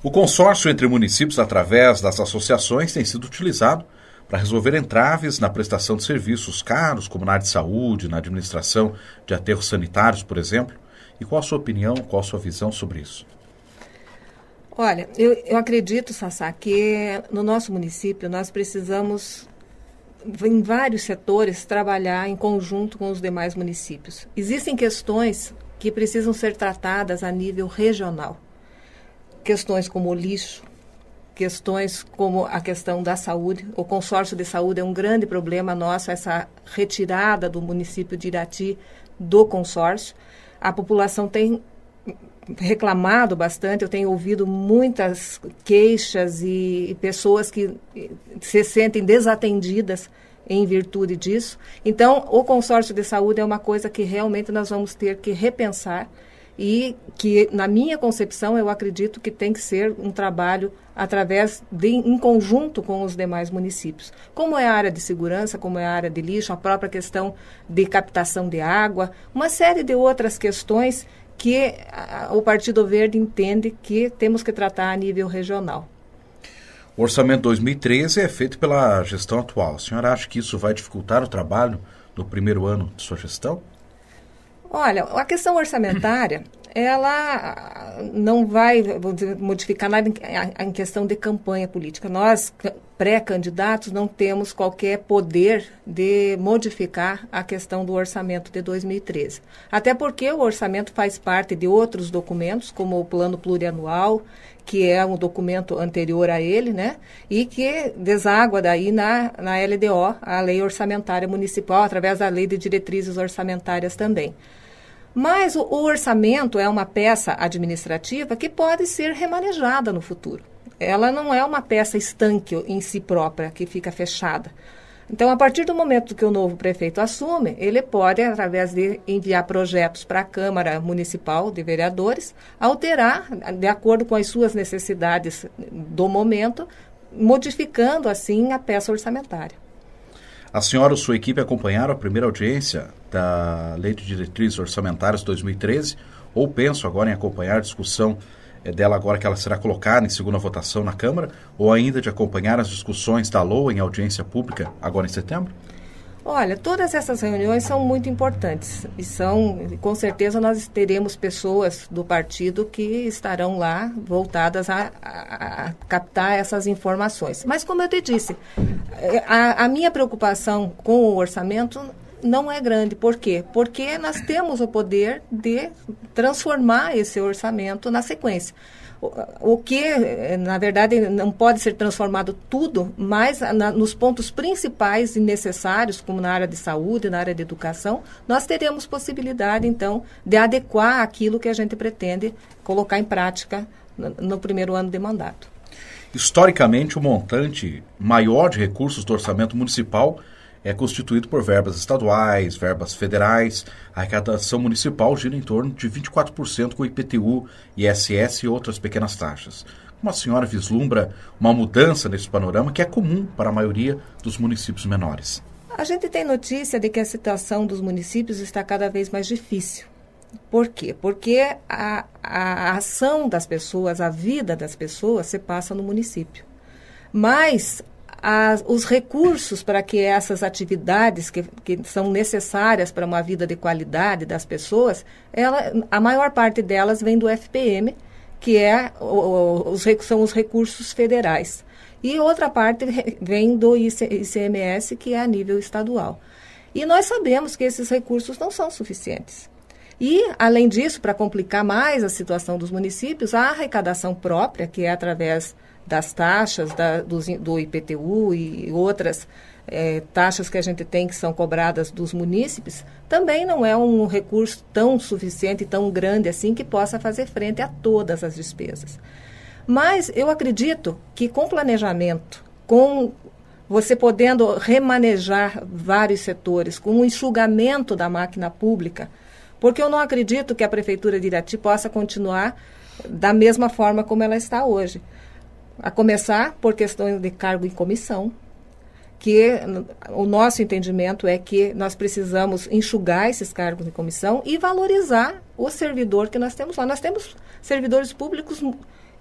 O consórcio entre municípios, através das associações, tem sido utilizado para resolver entraves na prestação de serviços caros, como na área de saúde, na administração de aterros sanitários, por exemplo. E qual a sua opinião, qual a sua visão sobre isso? Olha, eu acredito, Sassá, que no nosso município nós precisamos, em vários setores, trabalhar em conjunto com os demais municípios. Existem questões que precisam ser tratadas a nível regional. Questões como o lixo, questões como a questão da saúde. O consórcio de saúde é um grande problema nosso, essa retirada do município de Irati do consórcio. A população tem reclamado bastante, eu tenho ouvido muitas queixas e pessoas que se sentem desatendidas em virtude disso. Então, o consórcio de saúde é uma coisa que realmente nós vamos ter que repensar e que, na minha concepção, eu acredito que tem que ser um trabalho em conjunto com os demais municípios. Como é a área de segurança, como é a área de lixo, a própria questão de captação de água, uma série de outras questões que o Partido Verde entende que temos que tratar a nível regional. O orçamento 2013 é feito pela gestão atual. A senhora acha que isso vai dificultar o trabalho no primeiro ano de sua gestão? Olha, a questão orçamentária, ela não vai modificar nada em questão de campanha política. Nós, pré-candidatos, não temos qualquer poder de modificar a questão do orçamento de 2013. Até porque o orçamento faz parte de outros documentos, como o Plano Plurianual, que é um documento anterior a ele, né? E que deságua daí na LDO, a Lei Orçamentária Municipal, através da Lei de Diretrizes Orçamentárias também. Mas o orçamento é uma peça administrativa que pode ser remanejada no futuro. Ela não é uma peça estanque em si própria, que fica fechada. Então, a partir do momento que o novo prefeito assume, ele pode, através de enviar projetos para a Câmara Municipal de Vereadores, alterar, de acordo com as suas necessidades do momento, modificando, assim, a peça orçamentária. A senhora ou sua equipe acompanharam a primeira audiência da Lei de Diretrizes Orçamentárias 2013, ou pensam agora em acompanhar a discussão dela agora que ela será colocada em segunda votação na Câmara, ou ainda de acompanhar as discussões da LOA em audiência pública agora em setembro? Olha, todas essas reuniões são muito importantes e com certeza nós teremos pessoas do partido que estarão lá voltadas a captar essas informações. Mas como eu te disse, a minha preocupação com o orçamento não é grande. Por quê? Porque nós temos o poder de transformar esse orçamento na sequência. O que, na verdade, não pode ser transformado tudo, mas nos pontos principais e necessários, como na área de saúde, na área de educação, nós teremos possibilidade, então, de adequar aquilo que a gente pretende colocar em prática no primeiro ano de mandato. Historicamente, o montante maior de recursos do orçamento municipal é constituído por verbas estaduais, verbas federais. A arrecadação municipal gira em torno de 24% com IPTU, ISS e outras pequenas taxas. Como a senhora vislumbra uma mudança nesse panorama que é comum para a maioria dos municípios menores? A gente tem notícia de que a situação dos municípios está cada vez mais difícil. Por quê? Porque a ação das pessoas, a vida das pessoas se passa no município. Mas os recursos para que essas atividades que são necessárias para uma vida de qualidade das pessoas, a maior parte delas vem do FPM, que são os recursos federais. E outra parte vem do ICMS, que é a nível estadual. E nós sabemos que esses recursos não são suficientes. E, além disso, para complicar mais a situação dos municípios, a arrecadação própria, que é através das taxas do IPTU e outras taxas que a gente tem que são cobradas dos munícipes, também não é um recurso tão suficiente, tão grande assim, que possa fazer frente a todas as despesas. Mas eu acredito que com planejamento, com você podendo remanejar vários setores, com o enxugamento da máquina pública, porque eu não acredito que a Prefeitura de Irati possa continuar da mesma forma como ela está hoje. A começar por questões de cargo em comissão, que o nosso entendimento é que nós precisamos enxugar esses cargos de comissão e valorizar o servidor que nós temos lá. Nós temos servidores públicos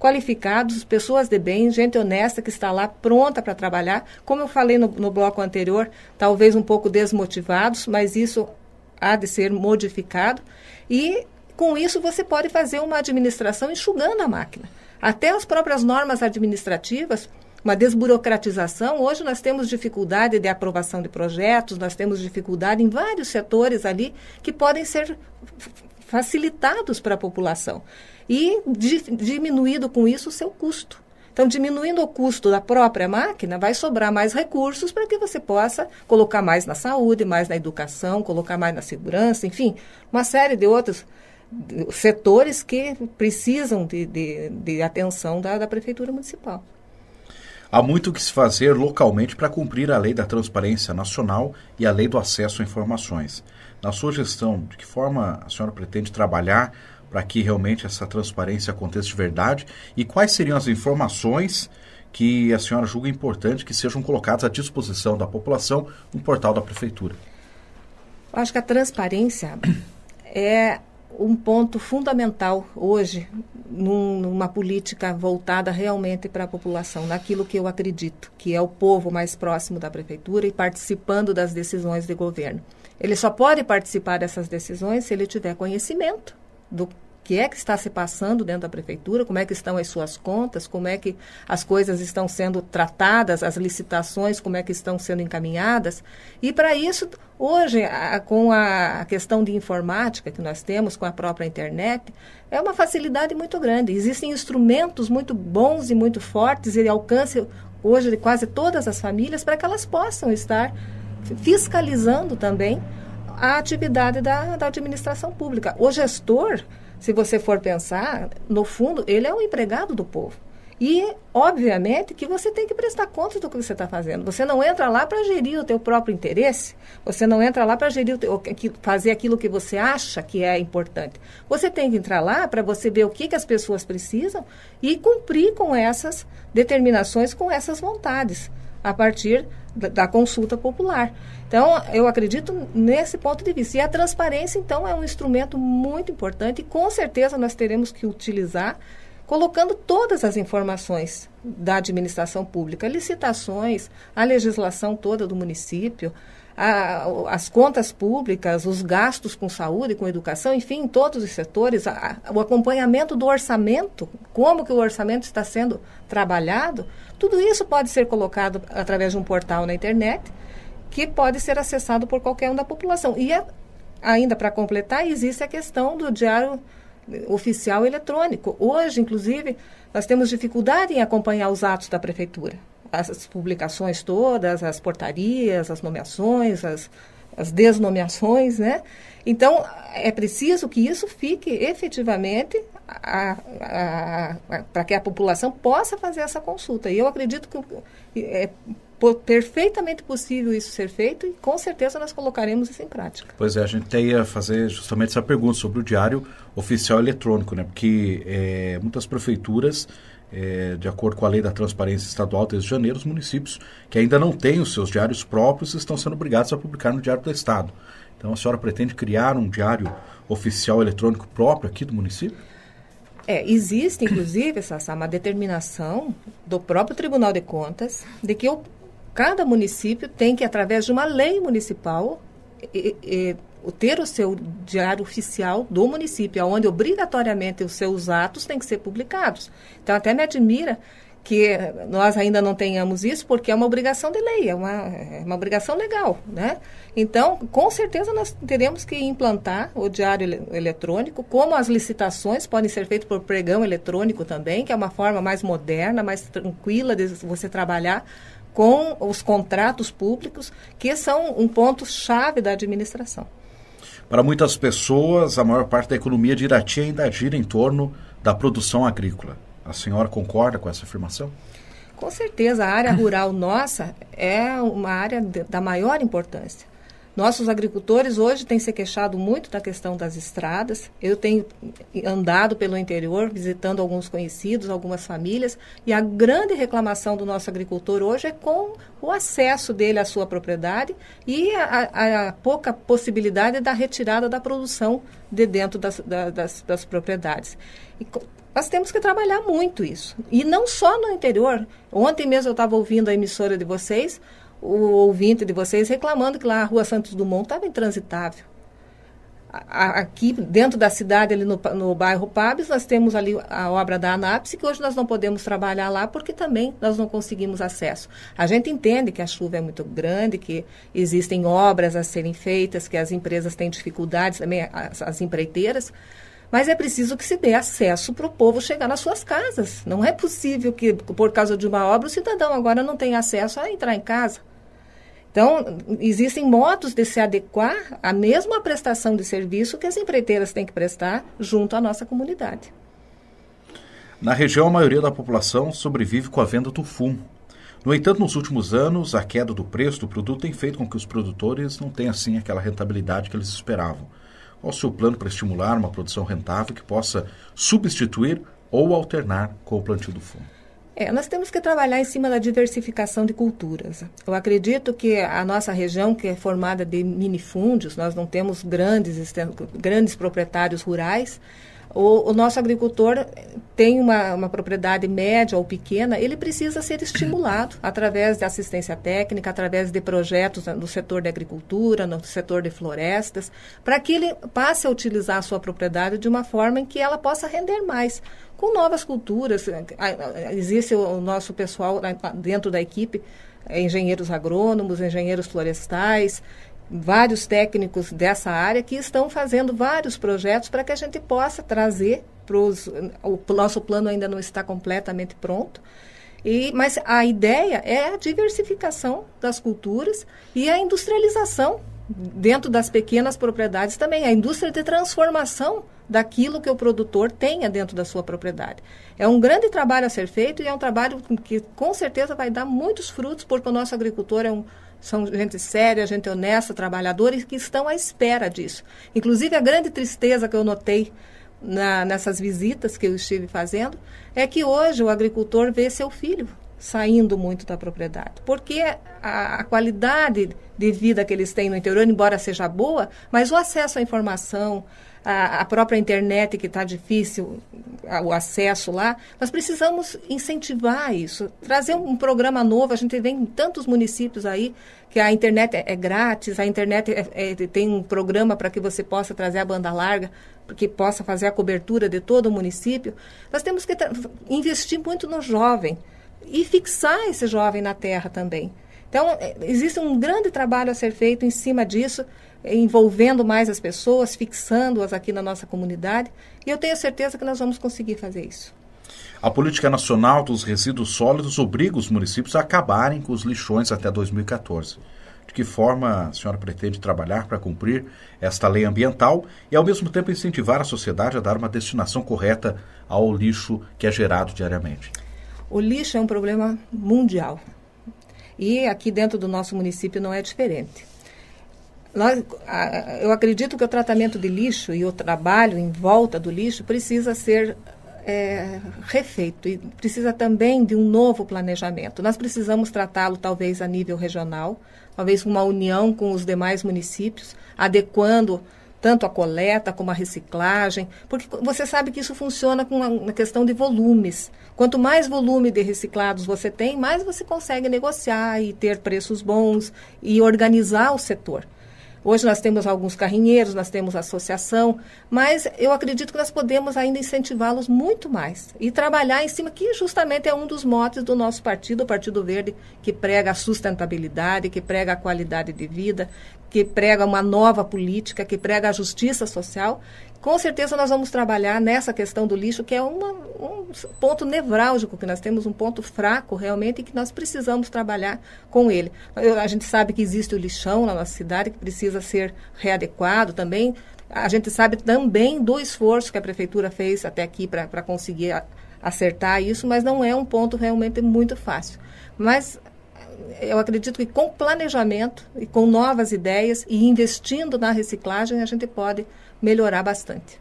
qualificados, pessoas de bem, gente honesta que está lá pronta para trabalhar. Como eu falei no bloco anterior, talvez um pouco desmotivados, mas isso há de ser modificado. E com isso você pode fazer uma administração enxugando a máquina. Até as próprias normas administrativas, uma desburocratização. Hoje nós temos dificuldade de aprovação de projetos, nós temos dificuldade em vários setores ali que podem ser facilitados para a população. E diminuído com isso o seu custo. Então, diminuindo o custo da própria máquina, vai sobrar mais recursos para que você possa colocar mais na saúde, mais na educação, colocar mais na segurança, enfim, uma série de outros setores que precisam de atenção da Prefeitura Municipal. Há muito o que se fazer localmente para cumprir a Lei da Transparência Nacional e a Lei do Acesso a Informações. Na sua gestão, de que forma a senhora pretende trabalhar para que realmente essa transparência aconteça de verdade? E quais seriam as informações que a senhora julga importante que sejam colocadas à disposição da população no portal da Prefeitura? Eu acho que a transparência é um ponto fundamental hoje numa política voltada realmente para a população, naquilo que eu acredito, que é o povo mais próximo da Prefeitura e participando das decisões de governo. Ele só pode participar dessas decisões se ele tiver conhecimento do que é que está se passando dentro da Prefeitura, como é que estão as suas contas, como é que as coisas estão sendo tratadas, as licitações, como é que estão sendo encaminhadas. E para isso, hoje, com a questão de informática que nós temos, com a própria internet, é uma facilidade muito grande. Existem instrumentos muito bons e muito fortes e alcance hoje de quase todas as famílias para que elas possam estar fiscalizando também a atividade da administração pública. O gestor, se você for pensar, no fundo, ele é um empregado do povo. E, obviamente, que você tem que prestar conta do que você está fazendo. Você não entra lá para gerir o teu próprio interesse, você não entra lá para gerir fazer aquilo que você acha que é importante. Você tem que entrar lá para você ver o que as pessoas precisam e cumprir com essas determinações, com essas vontades, a partir da consulta popular. Então, eu acredito nesse ponto de vista. E a transparência, então, é um instrumento muito importante e, com certeza, nós teremos que utilizar colocando todas as informações da administração pública, licitações, a legislação toda do município, as contas públicas, os gastos com saúde, com educação, enfim, em todos os setores, o acompanhamento do orçamento, como que o orçamento está sendo trabalhado, tudo isso pode ser colocado através de um portal na internet, que pode ser acessado por qualquer um da população. E ainda para completar, existe a questão do diário oficial eletrônico. Hoje, inclusive, nós temos dificuldade em acompanhar os atos da Prefeitura. As publicações todas, as portarias, as nomeações, as desnomeações, né? Então, é preciso que isso fique efetivamente para que a população possa fazer essa consulta. E eu acredito que é perfeitamente possível isso ser feito e com certeza nós colocaremos isso em prática. Pois é, a gente ia fazer justamente essa pergunta sobre o diário oficial eletrônico, né? Porque muitas prefeituras, de acordo com a Lei da Transparência Estadual desde janeiro, os municípios que ainda não têm os seus diários próprios estão sendo obrigados a publicar no Diário do Estado. Então, a senhora pretende criar um diário oficial eletrônico próprio aqui do município? Existe, inclusive, Sassá, uma determinação do próprio Tribunal de Contas de que cada município tem que, através de uma lei municipal, ter o seu diário oficial do município, onde obrigatoriamente os seus atos têm que ser publicados. Então, até me admira que nós ainda não tenhamos isso, porque é uma obrigação de lei, é uma obrigação legal, né? Então, com certeza nós teremos que implantar o diário eletrônico, como as licitações podem ser feitas por pregão eletrônico também, que é uma forma mais moderna, mais tranquila de você trabalhar com os contratos públicos, que são um ponto-chave da administração. Para muitas pessoas, a maior parte da economia de Irati ainda gira em torno da produção agrícola. A senhora concorda com essa afirmação? Com certeza, a área rural nossa é uma área da maior importância. Nossos agricultores hoje têm se queixado muito da questão das estradas. Eu tenho andado pelo interior, visitando alguns conhecidos, algumas famílias, e a grande reclamação do nosso agricultor hoje é com o acesso dele à sua propriedade e a pouca possibilidade da retirada da produção de dentro das propriedades. Nós temos que trabalhar muito isso. E não só no interior. Ontem mesmo eu estava ouvindo a emissora de vocês, o ouvinte de vocês reclamando que lá a Rua Santos Dumont estava intransitável. Aqui dentro da cidade, ali no bairro Pabs, nós temos ali a obra da ANAPSE, que hoje nós não podemos trabalhar lá porque também nós não conseguimos acesso. A gente entende que a chuva é muito grande, que existem obras a serem feitas, que as empresas têm dificuldades, também as empreiteiras, mas é preciso que se dê acesso para o povo chegar nas suas casas. Não é possível que, por causa de uma obra, o cidadão agora não tenha acesso a entrar em casa. Então, existem modos de se adequar à mesma prestação de serviço que as empreiteiras têm que prestar junto à nossa comunidade. Na região, a maioria da população sobrevive com a venda do fumo. No entanto, nos últimos anos, a queda do preço do produto tem feito com que os produtores não tenham assim aquela rentabilidade que eles esperavam. Qual o seu plano para estimular uma produção rentável que possa substituir ou alternar com o plantio do fumo? Nós temos que trabalhar em cima da diversificação de culturas. Eu acredito que a nossa região, que é formada de minifúndios, nós não temos grandes proprietários rurais. O nosso agricultor tem uma propriedade média ou pequena, ele precisa ser estimulado através de assistência técnica, através de projetos no setor de agricultura, no setor de florestas, para que ele passe a utilizar a sua propriedade de uma forma em que ela possa render mais, com novas culturas. Existe o nosso pessoal dentro da equipe, engenheiros agrônomos, engenheiros florestais, vários técnicos dessa área que estão fazendo vários projetos para que a gente possa trazer o nosso plano ainda não está completamente pronto, mas a ideia é a diversificação das culturas e a industrialização dentro das pequenas propriedades também, a indústria de transformação daquilo que o produtor tenha dentro da sua propriedade. É um grande trabalho a ser feito e é um trabalho que com certeza vai dar muitos frutos, porque o nosso agricultor são gente séria, gente honesta, trabalhadores que estão à espera disso. Inclusive, a grande tristeza que eu notei nessas visitas que eu estive fazendo é que hoje o agricultor vê seu filho saindo muito da propriedade. Porque a qualidade de vida que eles têm no interior, embora seja boa, mas o acesso à informação, a própria internet que está difícil, o acesso lá, nós precisamos incentivar isso, trazer um programa novo. A gente vê em tantos municípios aí que a internet é grátis, a internet tem um programa para que você possa trazer a banda larga, que possa fazer a cobertura de todo o município. Nós temos que investir muito no jovem e fixar esse jovem na terra também. Então, existe um grande trabalho a ser feito em cima disso, envolvendo mais as pessoas, fixando-as aqui na nossa comunidade, e eu tenho certeza que nós vamos conseguir fazer isso. A Política Nacional dos Resíduos Sólidos obriga os municípios a acabarem com os lixões até 2014. De que forma a senhora pretende trabalhar para cumprir esta lei ambiental e, ao mesmo tempo, incentivar a sociedade a dar uma destinação correta ao lixo que é gerado diariamente? O lixo é um problema mundial. E aqui dentro do nosso município não é diferente. Eu acredito que o tratamento de lixo e o trabalho em volta do lixo precisa ser refeito e precisa também de um novo planejamento. Nós precisamos tratá-lo talvez a nível regional, talvez uma união com os demais municípios, adequando tanto a coleta como a reciclagem, porque você sabe que isso funciona com uma questão de volumes. Quanto mais volume de reciclados você tem, mais você consegue negociar e ter preços bons e organizar o setor. Hoje nós temos alguns carrinheiros, nós temos associação, mas eu acredito que nós podemos ainda incentivá-los muito mais e trabalhar em cima, que justamente é um dos motes do nosso partido, o Partido Verde, que prega a sustentabilidade, que prega a qualidade de vida, que prega uma nova política, que prega a justiça social. Com certeza nós vamos trabalhar nessa questão do lixo, que é um ponto nevrálgico, que nós temos um ponto fraco realmente e que nós precisamos trabalhar com ele. A gente sabe que existe o lixão na nossa cidade, que precisa ser readequado também. A gente sabe também do esforço que a Prefeitura fez até aqui para conseguir acertar isso, mas não é um ponto realmente muito fácil. Mas eu acredito que com planejamento e com novas ideias e investindo na reciclagem, a gente pode melhorar bastante.